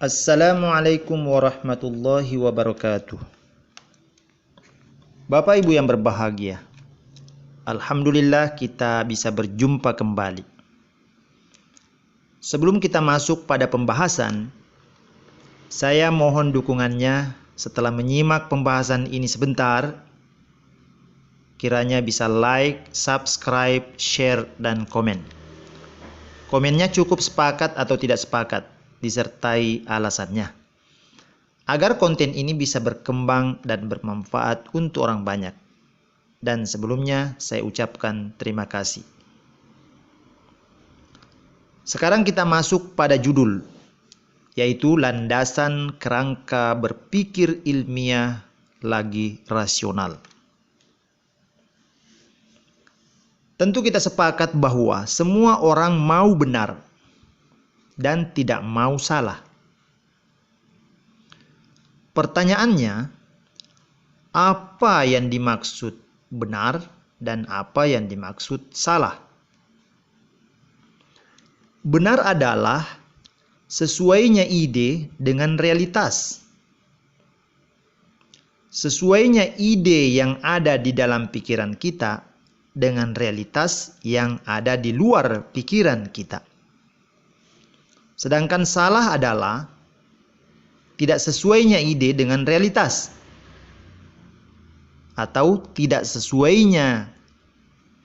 Assalamualaikum warahmatullahi wabarakatuh. Bapak Ibu yang berbahagia, alhamdulillah kita bisa berjumpa kembali. Sebelum kita masuk pada pembahasan, saya mohon dukungannya setelah menyimak pembahasan ini sebentar. Kiranya bisa like, subscribe, share, dan komen. Komennya cukup sepakat atau tidak sepakat, disertai alasannya, agar konten ini bisa berkembang dan bermanfaat untuk orang banyak. Dan sebelumnya saya ucapkan terima kasih. Sekarang kita masuk pada judul, yaitu landasan kerangka berpikir ilmiah lagi rasional. Tentu kita sepakat bahwa semua orang mau benar dan tidak mau salah. Pertanyaannya, apa yang dimaksud benar dan apa yang dimaksud salah? Benar adalah sesuainya ide dengan realitas. Sesuainya ide yang ada di dalam pikiran kita dengan realitas yang ada di luar pikiran kita. Sedangkan salah adalah tidak sesuainya ide dengan realitas, atau tidak sesuainya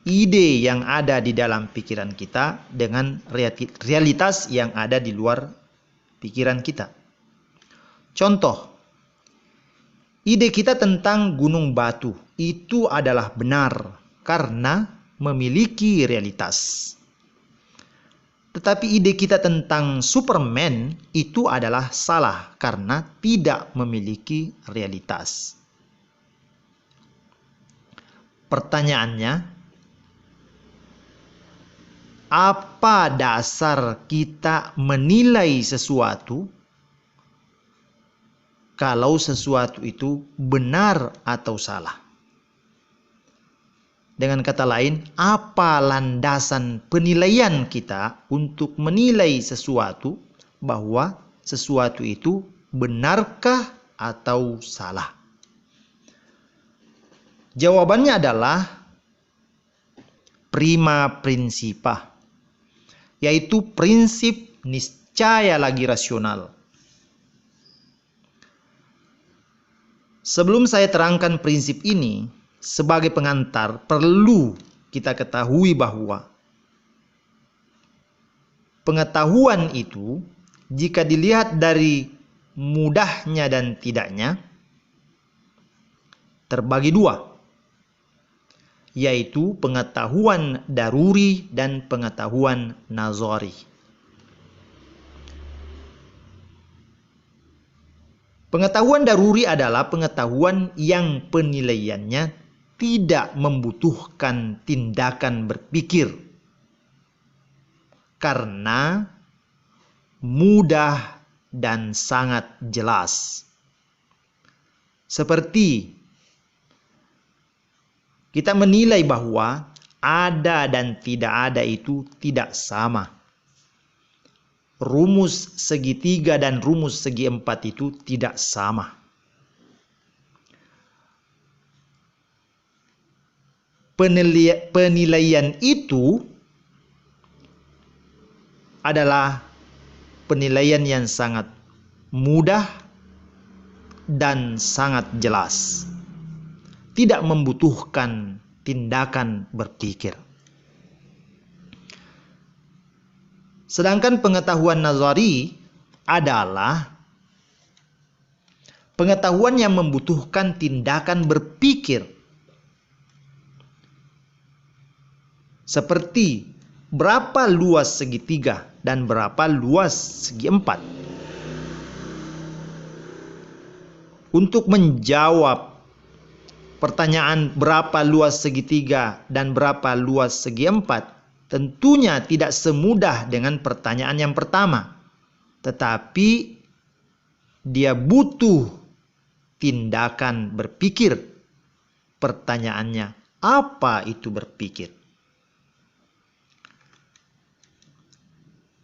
ide yang ada di dalam pikiran kita dengan realitas yang ada di luar pikiran kita. Contoh, ide kita tentang gunung batu itu adalah benar karena memiliki realitas. Tetapi ide kita tentang Superman itu adalah salah karena tidak memiliki realitas. Pertanyaannya, apa dasar kita menilai sesuatu kalau sesuatu itu benar atau salah? Dengan kata lain, apa landasan penilaian kita untuk menilai sesuatu bahwa sesuatu itu benarkah atau salah? Jawabannya adalah prima principia, yaitu prinsip niscaya lagi rasional. Sebelum saya terangkan prinsip ini, sebagai pengantar perlu kita ketahui bahwa pengetahuan itu jika dilihat dari mudahnya dan tidaknya terbagi dua, yaitu pengetahuan daruri dan pengetahuan nazari. Pengetahuan daruri adalah pengetahuan yang penilaiannya tidak membutuhkan tindakan berpikir karena mudah dan sangat jelas. Seperti kita menilai bahwa ada dan tidak ada itu tidak sama. Rumus segitiga dan rumus segi empat itu tidak sama. Penilaian itu adalah penilaian yang sangat mudah dan sangat jelas. Tidak membutuhkan tindakan berpikir. Sedangkan pengetahuan nazari adalah pengetahuan yang membutuhkan tindakan berpikir. Seperti berapa luas segitiga dan berapa luas segi empat. Untuk menjawab pertanyaan berapa luas segitiga dan berapa luas segi empat, tentunya tidak semudah dengan pertanyaan yang pertama. Tetapi dia butuh tindakan berpikir. Pertanyaannya, apa itu berpikir?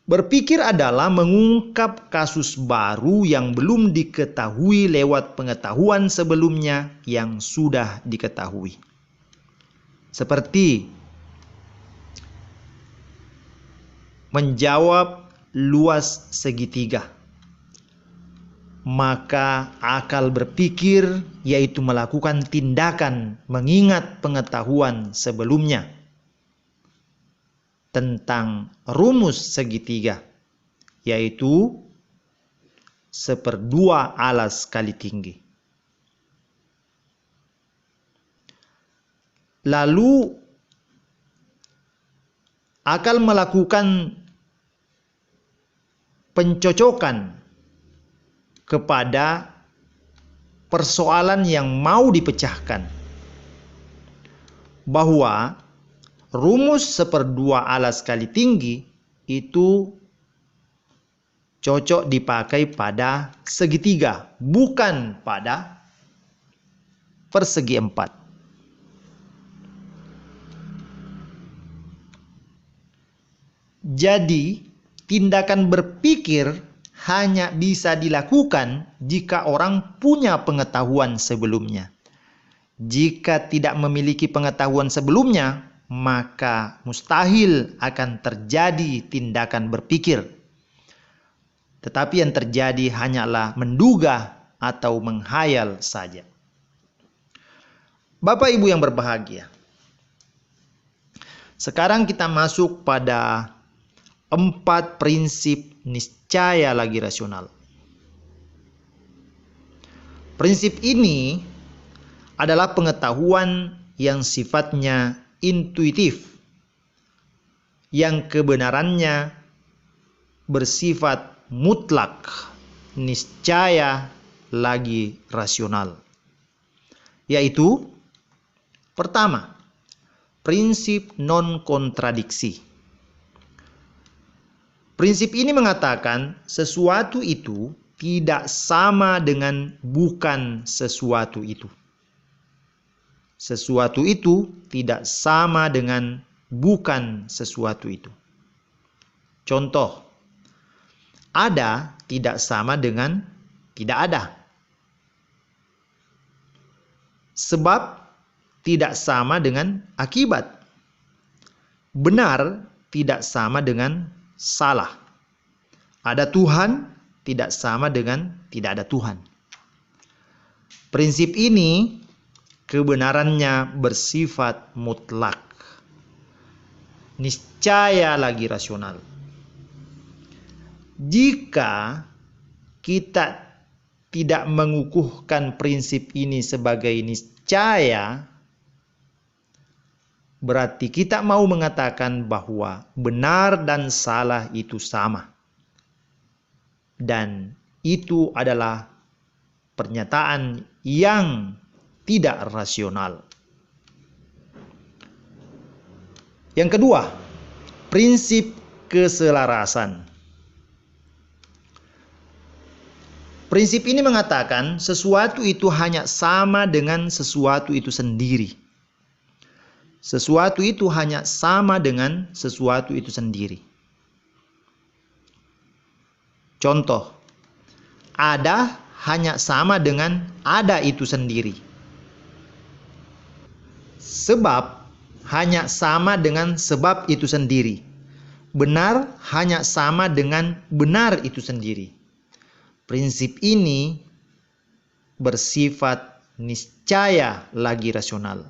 Berpikir adalah mengungkap kasus baru yang belum diketahui lewat pengetahuan sebelumnya yang sudah diketahui. Seperti menjawab luas segitiga. Maka akal berpikir yaitu melakukan tindakan mengingat pengetahuan sebelumnya tentang rumus segitiga, yaitu 1/2 alas kali tinggi. Lalu akal melakukan pencocokan kepada persoalan yang mau dipecahkan, bahwa rumus 1/2 alas kali tinggi itu cocok dipakai pada segitiga, bukan pada persegi 4. Jadi, tindakan berpikir hanya bisa dilakukan jika orang punya pengetahuan sebelumnya. Jika tidak memiliki pengetahuan sebelumnya, maka mustahil akan terjadi tindakan berpikir. Tetapi yang terjadi hanyalah menduga atau menghayal saja. Bapak Ibu yang berbahagia, sekarang kita masuk pada 4 prinsip niscaya lagi rasional. Prinsip ini adalah pengetahuan yang sifatnya intuitif, yang kebenarannya bersifat mutlak, niscaya lagi rasional. Yaitu, pertama, prinsip non-kontradiksi. Prinsip ini mengatakan sesuatu itu tidak sama dengan bukan sesuatu itu. Sesuatu itu tidak sama dengan bukan sesuatu itu. Contoh, ada tidak sama dengan tidak ada. Sebab tidak sama dengan akibat. Benar tidak sama dengan salah. Ada Tuhan tidak sama dengan tidak ada Tuhan. Prinsip ini kebenarannya bersifat mutlak, niscaya lagi rasional. Jika kita tidak mengukuhkan prinsip ini sebagai niscaya, berarti kita mau mengatakan bahwa benar dan salah itu sama. Dan itu adalah pernyataan yang tidak rasional. Yang kedua, prinsip keselarasan. Prinsip ini mengatakan sesuatu itu hanya sama dengan sesuatu itu sendiri. Sesuatu itu hanya sama dengan sesuatu itu sendiri. Contoh, ada hanya sama dengan ada itu sendiri. Sebab hanya sama dengan sebab itu sendiri. Benar hanya sama dengan benar itu sendiri. Prinsip ini bersifat niscaya lagi rasional.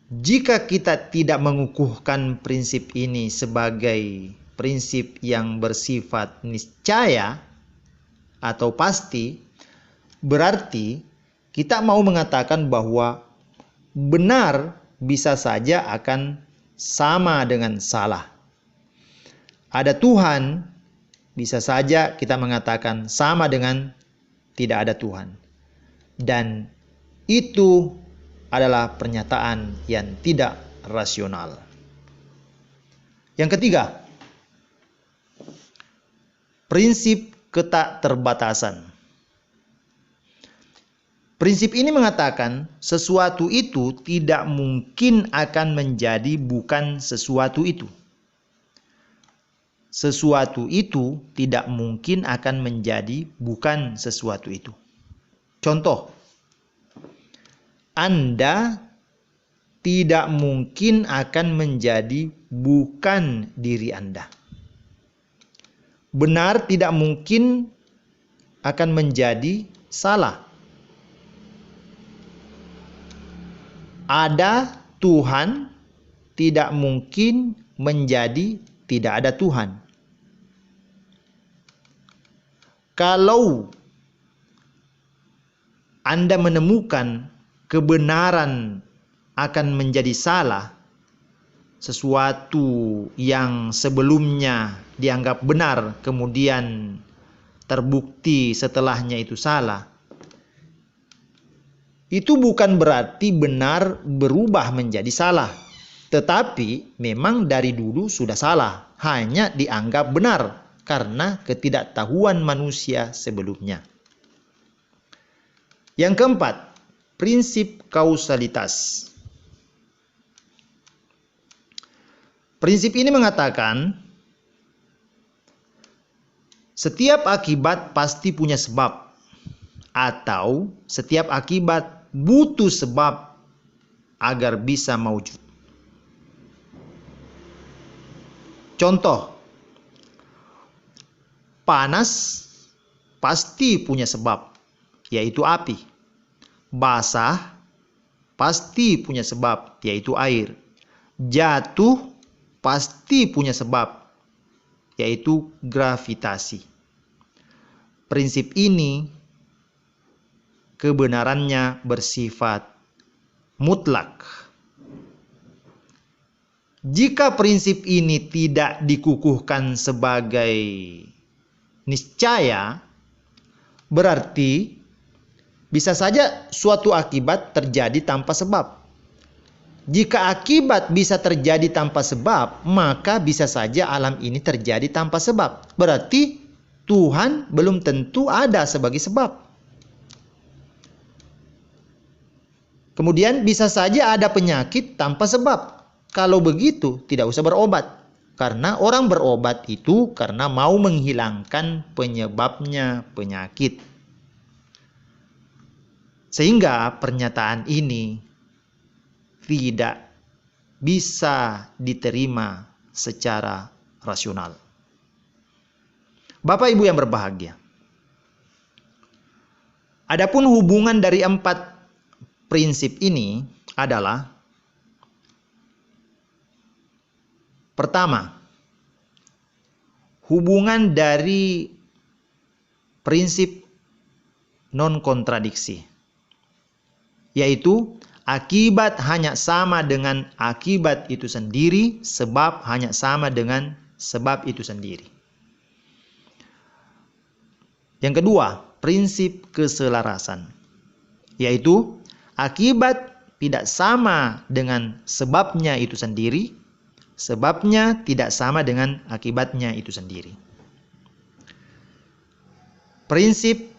Jika kita tidak mengukuhkan prinsip ini sebagai prinsip yang bersifat niscaya atau pasti, berarti kita mau mengatakan bahwa benar bisa saja akan sama dengan salah. Ada Tuhan, bisa saja kita mengatakan sama dengan tidak ada Tuhan. Dan itu adalah pernyataan yang tidak rasional. Yang ketiga, prinsip ketakterbatasan. Prinsip ini mengatakan sesuatu itu tidak mungkin akan menjadi bukan sesuatu itu. sesuatu itu tidak mungkin akan menjadi bukan sesuatu itu. Contoh, Anda tidak mungkin akan menjadi bukan diri Anda. Benar tidak mungkin akan menjadi salah. Ada Tuhan tidak mungkin menjadi tidak ada Tuhan. Kalau Anda menemukan kebenaran akan menjadi salah, sesuatu yang sebelumnya dianggap benar kemudian terbukti setelahnya itu salah, itu bukan berarti benar berubah menjadi salah, tetapi memang dari dulu sudah salah, hanya dianggap benar karena ketidaktahuan manusia sebelumnya. Yang keempat, prinsip kausalitas. Prinsip ini mengatakan setiap akibat pasti punya sebab, atau setiap akibat butuh sebab agar bisa maujud. Contoh, panas pasti punya sebab, yaitu api. Basah pasti punya sebab, yaitu air. Jatuh pasti punya sebab, yaitu gravitasi. Prinsip ini kebenarannya bersifat mutlak. Jika prinsip ini tidak dikukuhkan sebagai niscaya, berarti bisa saja suatu akibat terjadi tanpa sebab. Jika akibat bisa terjadi tanpa sebab, maka bisa saja alam ini terjadi tanpa sebab. Berarti Tuhan belum tentu ada sebagai sebab. Kemudian bisa saja ada penyakit tanpa sebab. Kalau begitu tidak usah berobat. Karena orang berobat itu karena mau menghilangkan penyebabnya penyakit. Sehingga pernyataan ini tidak bisa diterima secara rasional. Bapak Ibu yang berbahagia, adapun hubungan dari 4 prinsip ini adalah: pertama, hubungan dari prinsip non-kontradiksi, yaitu akibat hanya sama dengan akibat itu sendiri, sebab hanya sama dengan sebab itu sendiri. Yang kedua, prinsip keselarasan, yaitu akibat tidak sama dengan sebabnya itu sendiri, sebabnya tidak sama dengan akibatnya itu sendiri. Prinsip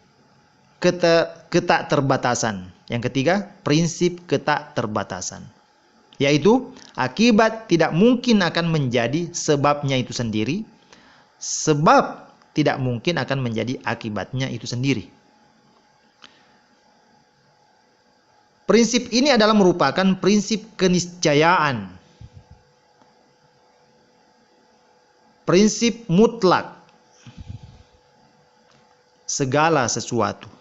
ketakterbatasan. Yang ketiga, prinsip ketakterbatasan, yaitu akibat tidak mungkin akan menjadi sebabnya itu sendiri, sebab tidak mungkin akan menjadi akibatnya itu sendiri. Prinsip ini adalah merupakan prinsip keniscayaan, prinsip mutlak segala sesuatu.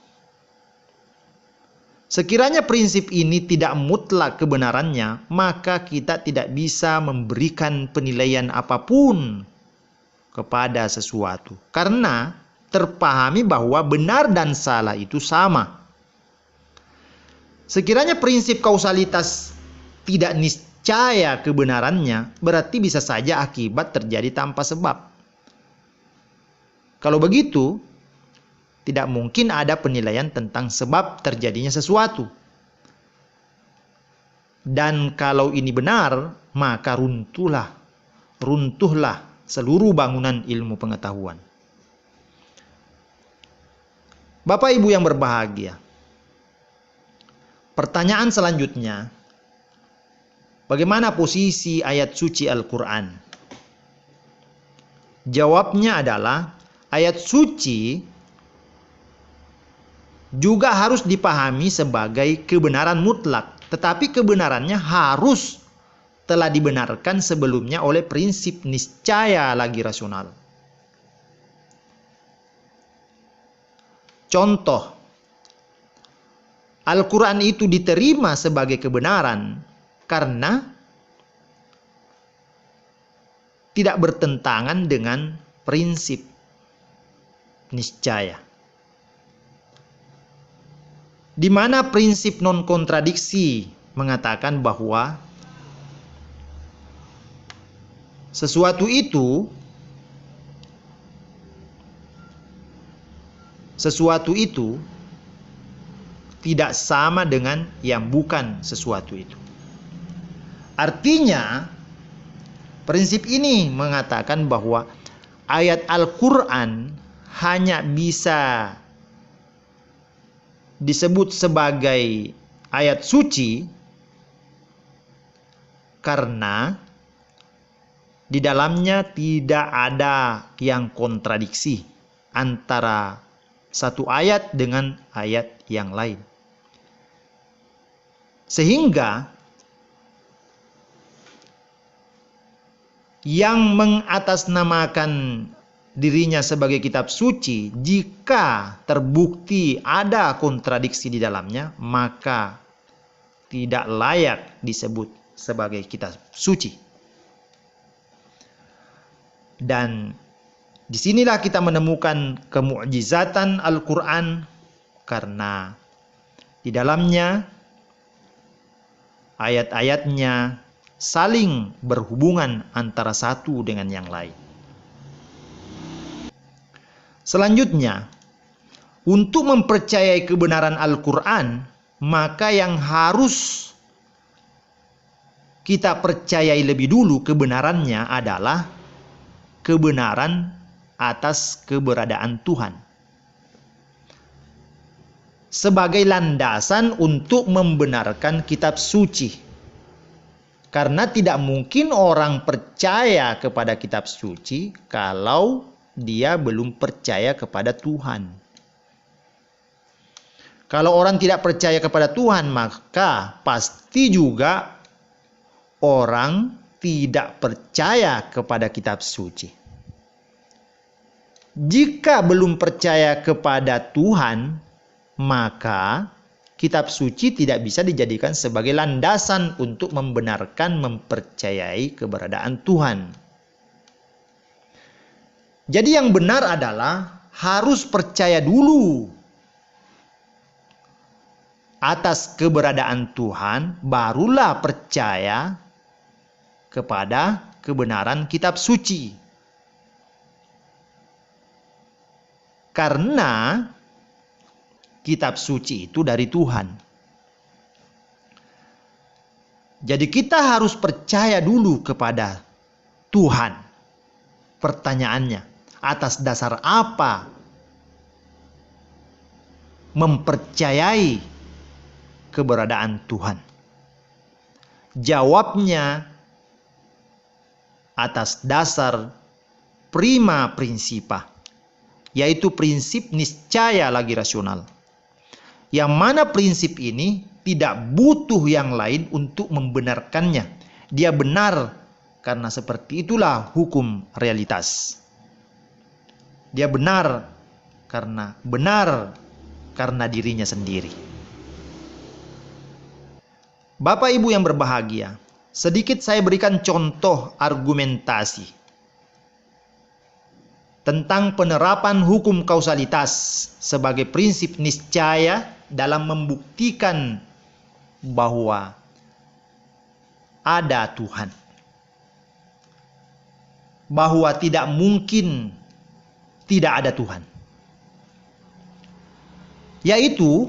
Sekiranya prinsip ini tidak mutlak kebenarannya, maka kita tidak bisa memberikan penilaian apapun kepada sesuatu. Karena terpahami bahwa benar dan salah itu sama. Sekiranya prinsip kausalitas tidak niscaya kebenarannya, berarti bisa saja akibat terjadi tanpa sebab. Kalau begitu, tidak mungkin ada penilaian tentang sebab terjadinya sesuatu. Dan kalau ini benar, maka runtuhlah seluruh bangunan ilmu pengetahuan. Bapak Ibu yang berbahagia, pertanyaan selanjutnya, bagaimana posisi ayat suci Al-Quran Jawabnya adalah ayat suci juga harus dipahami sebagai kebenaran mutlak, tetapi kebenarannya harus telah dibenarkan sebelumnya oleh prinsip niscaya lagi rasional. Contoh, Al-Quran itu diterima sebagai kebenaran karena tidak bertentangan dengan prinsip niscaya, di mana prinsip non-kontradiksi mengatakan bahwa sesuatu itu tidak sama dengan yang bukan sesuatu itu. Artinya, prinsip ini mengatakan bahwa ayat Al-Quran hanya bisa disebut sebagai ayat suci karena di dalamnya tidak ada yang kontradiksi antara satu ayat dengan ayat yang lain. Sehingga yang mengatasnamakan dirinya sebagai kitab suci, jika terbukti ada kontradiksi di dalamnya, maka tidak layak disebut sebagai kitab suci. Dan disinilah kita menemukan kemukjizatan Al-Quran, karena di dalamnya ayat-ayatnya saling berhubungan antara satu dengan yang lain. Selanjutnya, untuk mempercayai kebenaran Al-Quran, maka yang harus kita percayai lebih dulu kebenarannya adalah kebenaran atas keberadaan Tuhan, sebagai landasan untuk membenarkan kitab suci. Karena tidak mungkin orang percaya kepada kitab suci kalau dia belum percaya kepada Tuhan. Kalau orang tidak percaya kepada Tuhan, maka pasti juga orang tidak percaya kepada kitab suci. Jika belum percaya kepada Tuhan, maka kitab suci tidak bisa dijadikan sebagai landasan untuk membenarkan, mempercayai keberadaan Tuhan. Jadi yang benar adalah harus percaya dulu atas keberadaan Tuhan, barulah percaya kepada kebenaran kitab suci. Karena kitab suci itu dari Tuhan. Jadi kita harus percaya dulu kepada Tuhan. Pertanyaannya, atas dasar apa mempercayai keberadaan Tuhan? Jawabnya atas dasar prima principa, yaitu prinsip niscaya lagi rasional. Yang mana prinsip ini tidak butuh yang lain untuk membenarkannya. Dia benar karena seperti itulah hukum realitas. Dia benar karena dirinya sendiri. Bapak Ibu yang berbahagia, sedikit saya berikan contoh argumentasi tentang penerapan hukum kausalitas sebagai prinsip niscaya dalam membuktikan bahwa ada Tuhan. Bahwa tidak mungkin tidak ada Tuhan. Yaitu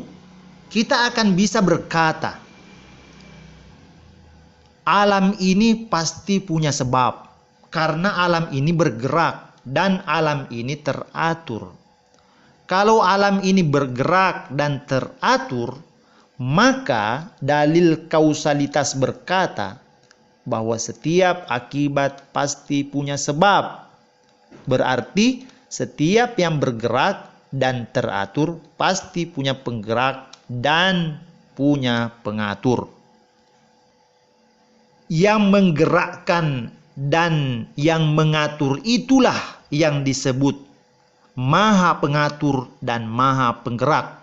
kita akan bisa berkata, alam ini pasti punya sebab, karena alam ini bergerak dan alam ini teratur. Kalau alam ini bergerak dan teratur, maka dalil kausalitas berkata bahwa setiap akibat pasti punya sebab. Berarti setiap yang bergerak dan teratur pasti punya penggerak dan punya pengatur. Yang menggerakkan dan yang mengatur itulah yang disebut Maha Pengatur dan Maha Penggerak.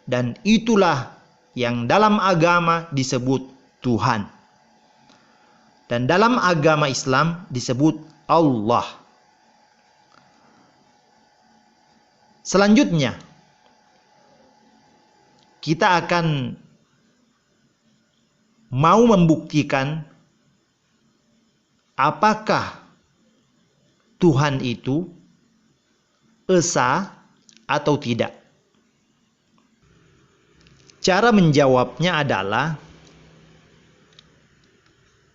Dan itulah yang dalam agama disebut Tuhan. Dan dalam agama Islam disebut Allah. Selanjutnya, kita akan mau membuktikan apakah Tuhan itu esa atau tidak. Cara menjawabnya adalah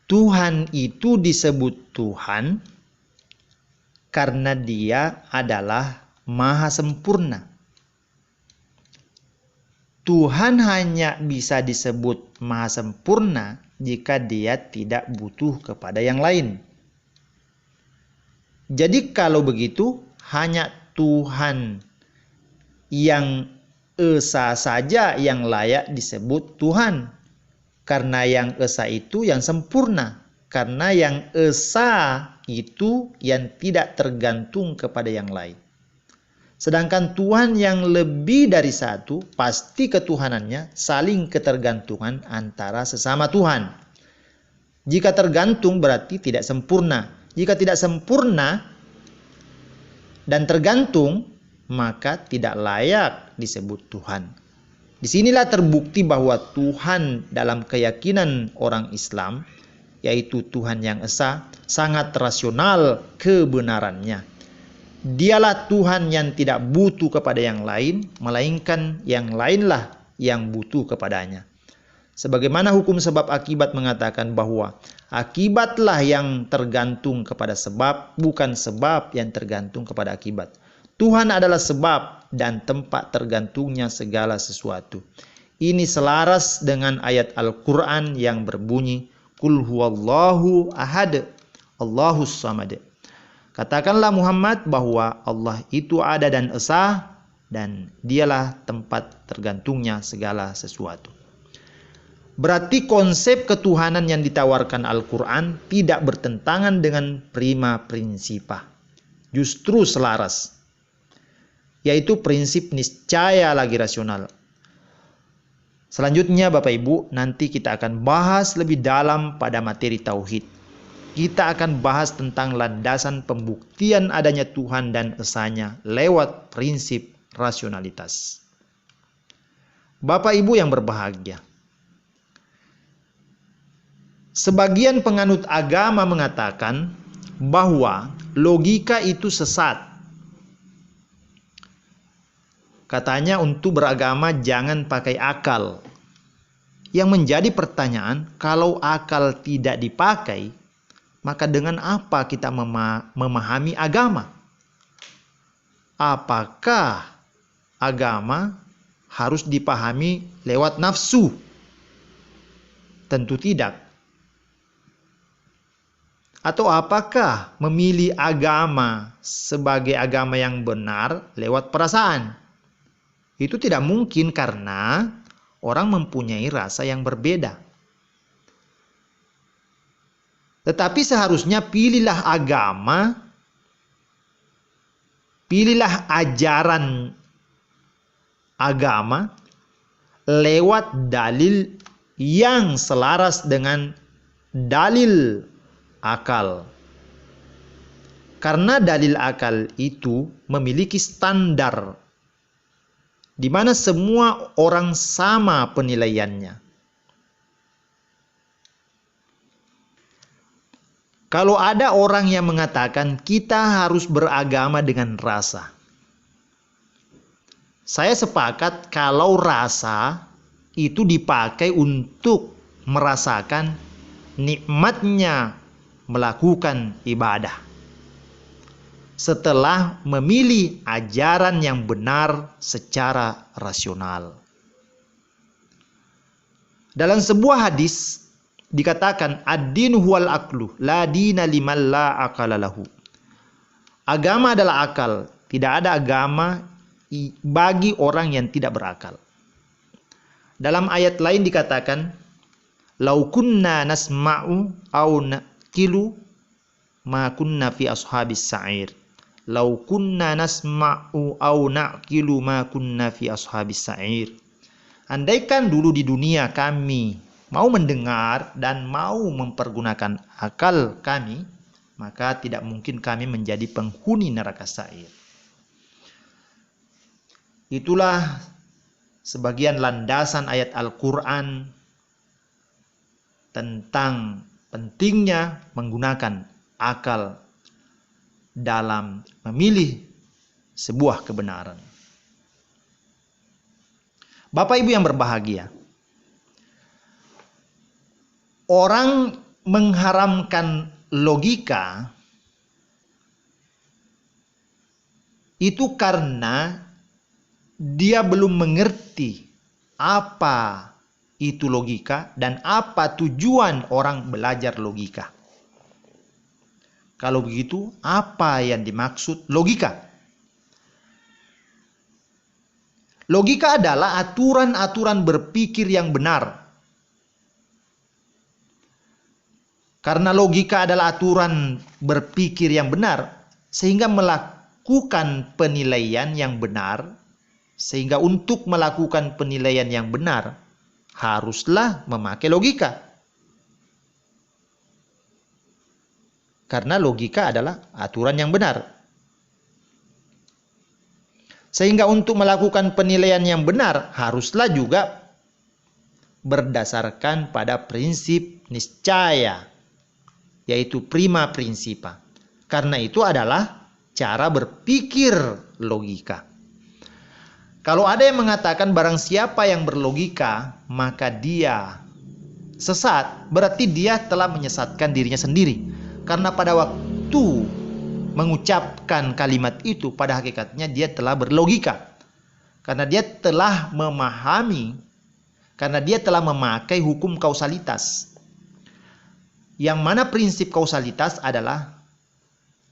Tuhan itu disebut Tuhan karena Dia adalah Maha Sempurna. Tuhan hanya bisa disebut Maha Sempurna jika Dia tidak butuh kepada yang lain. Jadi kalau begitu, hanya Tuhan yang esa saja yang layak disebut Tuhan. Karena yang esa itu yang sempurna. Karena yang esa itu yang tidak tergantung kepada yang lain. Sedangkan Tuhan yang lebih dari satu, pasti ketuhanannya saling ketergantungan antara sesama Tuhan. Jika tergantung berarti tidak sempurna. Jika tidak sempurna dan tergantung, maka tidak layak disebut Tuhan. Disinilah terbukti bahwa Tuhan dalam keyakinan orang Islam, yaitu Tuhan yang esa, sangat rasional kebenarannya. Dialah Tuhan yang tidak butuh kepada yang lain, melainkan yang lainlah yang butuh kepadanya. Sebagaimana hukum sebab akibat mengatakan bahwa akibatlah yang tergantung kepada sebab, bukan sebab yang tergantung kepada akibat. Tuhan adalah sebab dan tempat tergantungnya segala sesuatu. Ini selaras dengan ayat Al-Quran yang berbunyi, Qul huwallahu ahad, Allahus samad. Katakanlah Muhammad bahwa Allah itu ada dan esa, dan Dialah tempat tergantungnya segala sesuatu. Berarti konsep ketuhanan yang ditawarkan Al-Quran tidak bertentangan dengan prima principia. Justru selaras. Yaitu prinsip niscaya lagi rasional. Selanjutnya Bapak Ibu, nanti kita akan bahas lebih dalam pada materi tauhid. Kita akan bahas tentang landasan pembuktian adanya Tuhan dan esanya lewat prinsip rasionalitas. Bapak Ibu yang berbahagia, sebagian penganut agama mengatakan bahwa logika itu sesat. Katanya untuk beragama jangan pakai akal. Yang menjadi pertanyaan, kalau akal tidak dipakai, maka dengan apa kita memahami agama? Apakah agama harus dipahami lewat nafsu? Tentu tidak. Atau apakah memilih agama sebagai agama yang benar lewat perasaan? Itu tidak mungkin karena orang mempunyai rasa yang berbeda. Tetapi seharusnya pilihlah agama, pilihlah ajaran agama lewat dalil yang selaras dengan dalil akal. Karena dalil akal itu memiliki standar di mana semua orang sama penilaiannya. Kalau ada orang yang mengatakan kita harus beragama dengan rasa, saya sepakat kalau rasa itu dipakai untuk merasakan nikmatnya melakukan ibadah. Setelah memilih ajaran yang benar secara rasional. Dalam sebuah hadis dikatakan ad-din huwal aqlu la dina liman la aqala lahu. Agama adalah akal. Tidak ada agama bagi orang yang tidak berakal. Dalam ayat lain dikatakan, "Lau kunna nasma'u au naqilu ma kunna fi ashabis sa'ir." Lau kunna nasma'u au naqilu ma kunna fi ashabis sa'ir. Andaikan dulu di dunia kami mau mendengar dan mau mempergunakan akal kami, maka tidak mungkin kami menjadi penghuni neraka sa'ir. Itulah sebagian landasan ayat Al-Quran tentang pentingnya menggunakan akal dalam memilih sebuah kebenaran. Bapak Ibu yang berbahagia, orang mengharamkan logika itu karena dia belum mengerti apa itu logika dan apa tujuan orang belajar logika. Kalau begitu, apa yang dimaksud logika? Logika adalah aturan-aturan berpikir yang benar. Karena logika adalah aturan berpikir yang benar, sehingga melakukan penilaian yang benar, sehingga untuk melakukan penilaian yang benar, haruslah memakai logika. Karena logika adalah aturan yang benar. Sehingga untuk melakukan penilaian yang benar, haruslah juga berdasarkan pada prinsip niscaya, yaitu prima principia. Karena itu adalah cara berpikir logika. Kalau ada yang mengatakan barang siapa yang berlogika, maka dia sesat, berarti dia telah menyesatkan dirinya sendiri. Karena pada waktu mengucapkan kalimat itu, pada hakikatnya dia telah berlogika. Karena dia telah memahami, karena dia telah memakai hukum kausalitas. Yang mana prinsip kausalitas adalah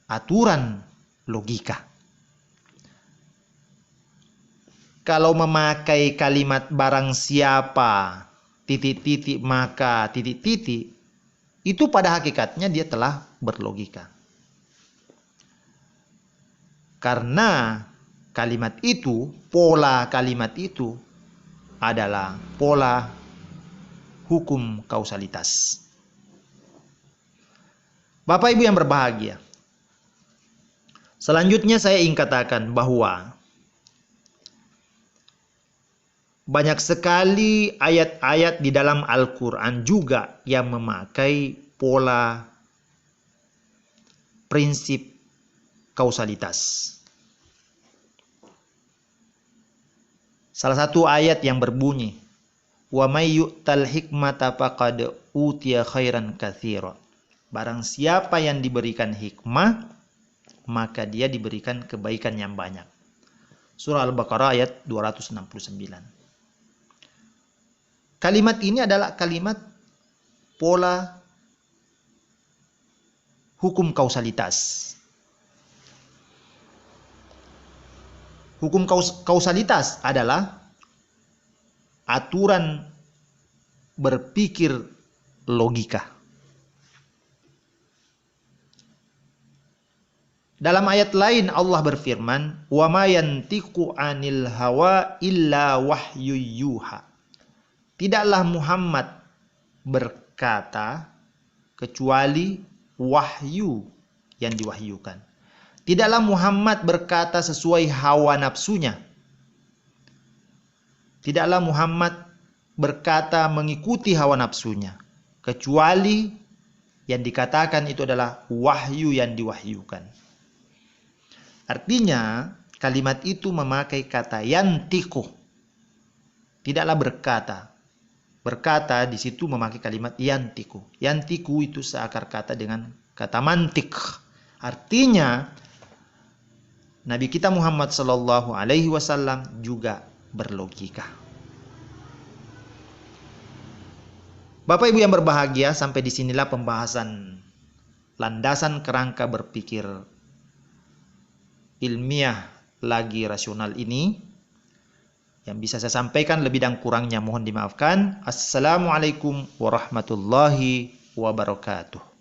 aturan logika. Kalau memakai kalimat barang siapa titik-titik maka titik-titik, itu pada hakikatnya dia telah berlogika. Karena kalimat itu, pola kalimat itu adalah pola hukum kausalitas. Bapak Ibu yang berbahagia, selanjutnya saya ingin katakan bahwa banyak sekali ayat-ayat di dalam Al-Quran juga yang memakai pola prinsip kausalitas. Salah satu ayat yang berbunyi, "Wa may yu'tal hikmata faqad utiya khairan katsira." Barang siapa yang diberikan hikmah, maka dia diberikan kebaikan yang banyak. Surah Al-Baqarah ayat 269. Kalimat ini adalah kalimat pola hukum kausalitas. Hukum kausalitas adalah aturan berpikir logika. Dalam ayat lain Allah berfirman, "Wa ma yantiqu 'anil hawa illa wahyu yuha." Tidaklah Muhammad berkata kecuali wahyu yang diwahyukan. Tidaklah Muhammad berkata sesuai hawa nafsunya. Tidaklah Muhammad berkata mengikuti hawa nafsunya, kecuali yang dikatakan itu adalah wahyu yang diwahyukan. Artinya kalimat itu memakai kata yantiqu. Tidaklah berkata. Berkata di situ memakai kalimat yantiku. Yantiku itu seakar kata dengan kata mantik. Artinya Nabi kita Muhammad Sallallahu Alaihi Wasallam juga berlogika. Bapak Ibu yang berbahagia, sampai disinilah pembahasan landasan kerangka berpikir ilmiah lagi rasional ini. Yang bisa saya sampaikan, lebih dan kurangnya mohon dimaafkan. Assalamualaikum warahmatullahi wabarakatuh.